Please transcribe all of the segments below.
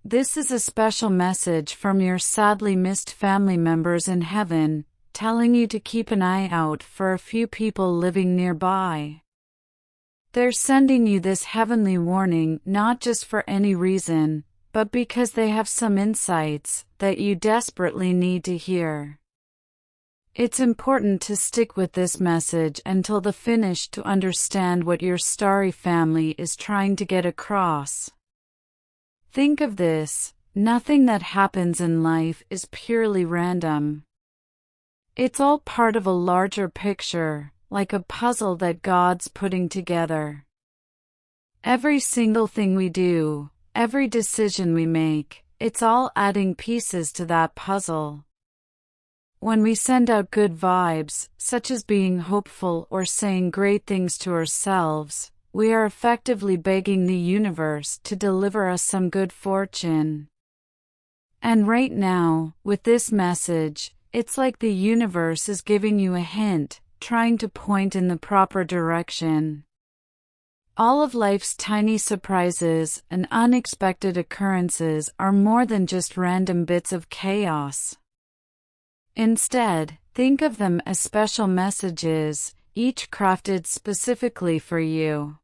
This is a special message from your sadly missed family members in heaven, telling you to keep an eye out for a few people living nearby. They're sending you this heavenly warning not just for any reason, but because they have some insights that you desperately need to hear. It's important to stick with this message until the finish to understand what your starry family is trying to get across. Think of this: nothing that happens in life is purely random. It's all part of a larger picture, like a puzzle that God's putting together. Every single thing we do, every decision we make, it's all adding pieces to that puzzle. When we send out good vibes, such as being hopeful or saying great things to ourselves, we are effectively begging the universe to deliver us some good fortune. And right now, with this message, it's like the universe is giving you a hint, trying to point in the proper direction. All of life's tiny surprises and unexpected occurrences are more than just random bits of chaos. Instead, think of them as special messages, each crafted specifically for you.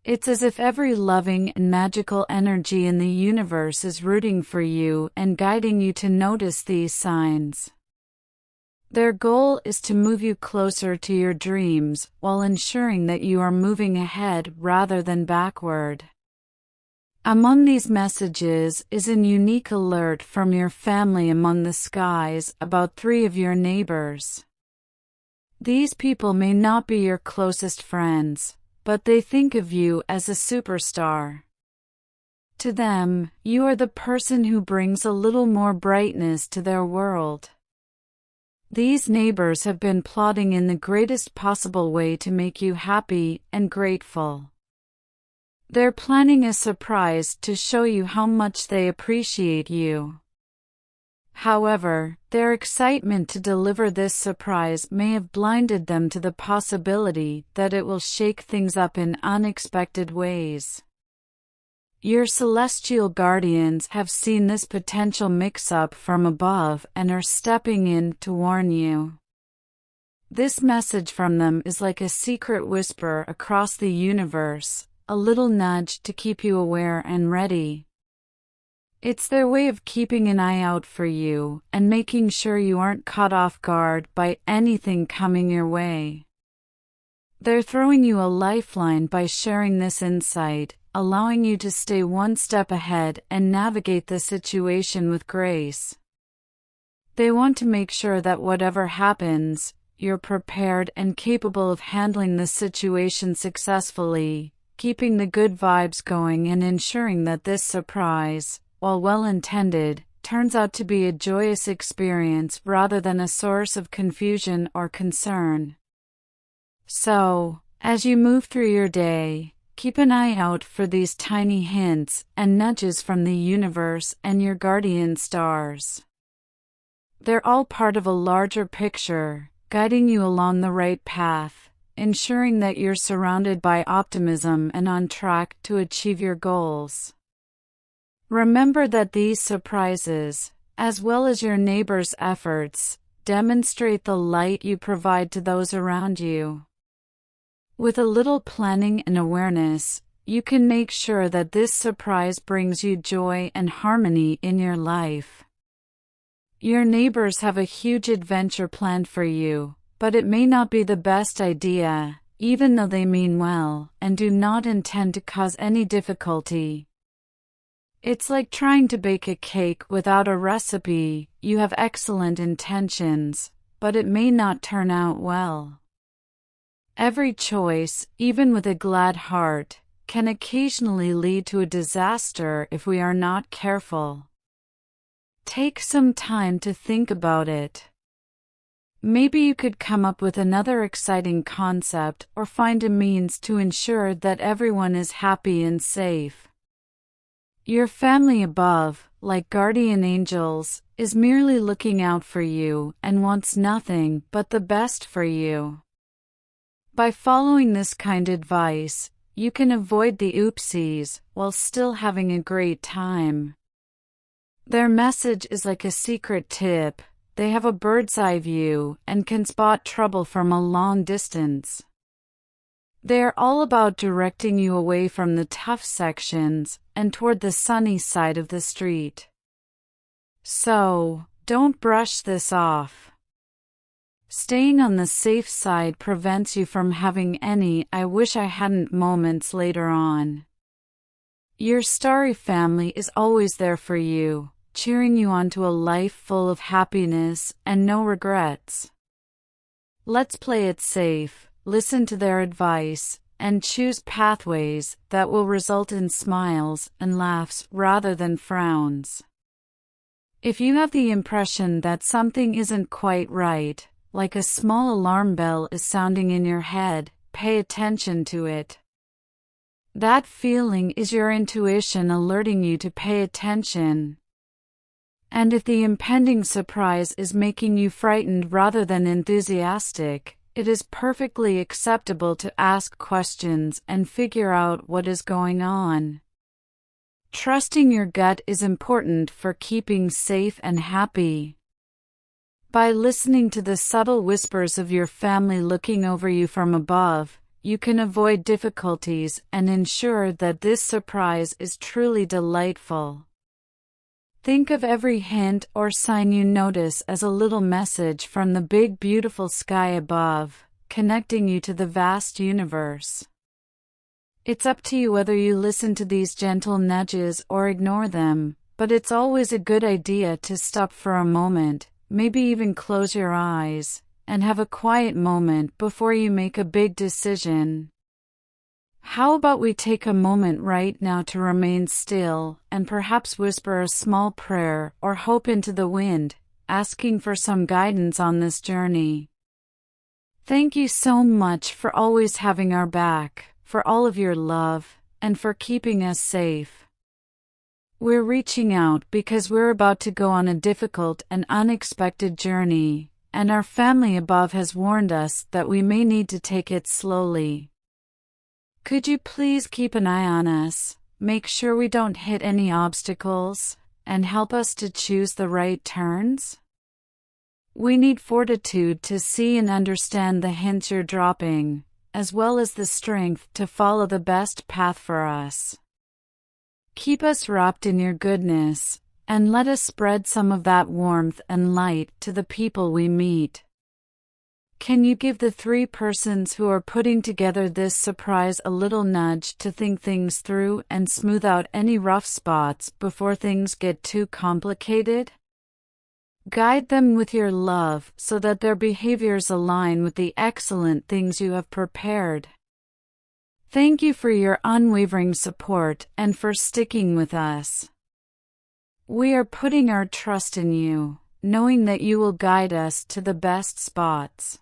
It's as if every loving and magical energy in the universe is rooting for you and guiding you to notice these signs. Their goal is to move you closer to your dreams while ensuring that you are moving ahead rather than backward. Among these messages is a unique alert from your family among the skies about 3 of your neighbors. These people may not be your closest friends, but they think of you as a superstar. To them, you are the person who brings a little more brightness to their world. These neighbors have been plotting in the greatest possible way to make you happy and grateful. They're planning a surprise to show you how much they appreciate you. However, their excitement to deliver this surprise may have blinded them to the possibility that it will shake things up in unexpected ways. Your celestial guardians have seen this potential mix-up from above and are stepping in to warn you. This message from them is like a secret whisper across the universe, a little nudge to keep you aware and ready. It's their way of keeping an eye out for you and making sure you aren't caught off guard by anything coming your way. They're throwing you a lifeline by sharing this insight, allowing you to stay one step ahead and navigate the situation with grace. They want to make sure that whatever happens, you're prepared and capable of handling the situation successfully, keeping the good vibes going and ensuring that this surprise, while well-intended, turns out to be a joyous experience rather than a source of confusion or concern. So, as you move through your day, keep an eye out for these tiny hints and nudges from the universe and your guardian stars. They're all part of a larger picture, guiding you along the right path, ensuring that you're surrounded by optimism and on track to achieve your goals. Remember that these surprises, as well as your neighbors' efforts, demonstrate the light you provide to those around you. With a little planning and awareness, you can make sure that this surprise brings you joy and harmony in your life. Your neighbors have a huge adventure planned for you, but it may not be the best idea, even though they mean well and do not intend to cause any difficulty. It's like trying to bake a cake without a recipe. You have excellent intentions, but it may not turn out well. Every choice, even with a glad heart, can occasionally lead to a disaster if we are not careful. Take some time to think about it. Maybe you could come up with another exciting concept or find a means to ensure that everyone is happy and safe. Your family above, like guardian angels, is merely looking out for you and wants nothing but the best for you. By following this kind advice, you can avoid the oopsies while still having a great time. Their message is like a secret tip. They have a bird's-eye view and can spot trouble from a long distance. They are all about directing you away from the tough sections and toward the sunny side of the street. So, don't brush this off. Staying on the safe side prevents you from having any "I wish I hadn't" moments later on. Your starry family is always there for you, cheering you on to a life full of happiness and no regrets. Let's play it safe, listen to their advice, and choose pathways that will result in smiles and laughs rather than frowns. If you have the impression that something isn't quite right, like a small alarm bell is sounding in your head, pay attention to it. That feeling is your intuition alerting you to pay attention. And if the impending surprise is making you frightened rather than enthusiastic, it is perfectly acceptable to ask questions and figure out what is going on. Trusting your gut is important for keeping safe and happy. By listening to the subtle whispers of your family looking over you from above, you can avoid difficulties and ensure that this surprise is truly delightful. Think of every hint or sign you notice as a little message from the big beautiful sky above, connecting you to the vast universe. It's up to you whether you listen to these gentle nudges or ignore them, but it's always a good idea to stop for a moment, maybe even close your eyes, and have a quiet moment before you make a big decision. How about we take a moment right now to remain still and perhaps whisper a small prayer or hope into the wind, asking for some guidance on this journey. Thank you so much for always having our back, for all of your love, and for keeping us safe. We're reaching out because we're about to go on a difficult and unexpected journey, and our family above has warned us that we may need to take it slowly. Could you please keep an eye on us, make sure we don't hit any obstacles, and help us to choose the right turns? We need fortitude to see and understand the hints you're dropping, as well as the strength to follow the best path for us. Keep us wrapped in your goodness, and let us spread some of that warmth and light to the people we meet. Can you give the 3 persons who are putting together this surprise a little nudge to think things through and smooth out any rough spots before things get too complicated? Guide them with your love so that their behaviors align with the excellent things you have prepared. Thank you for your unwavering support and for sticking with us. We are putting our trust in you, knowing that you will guide us to the best spots.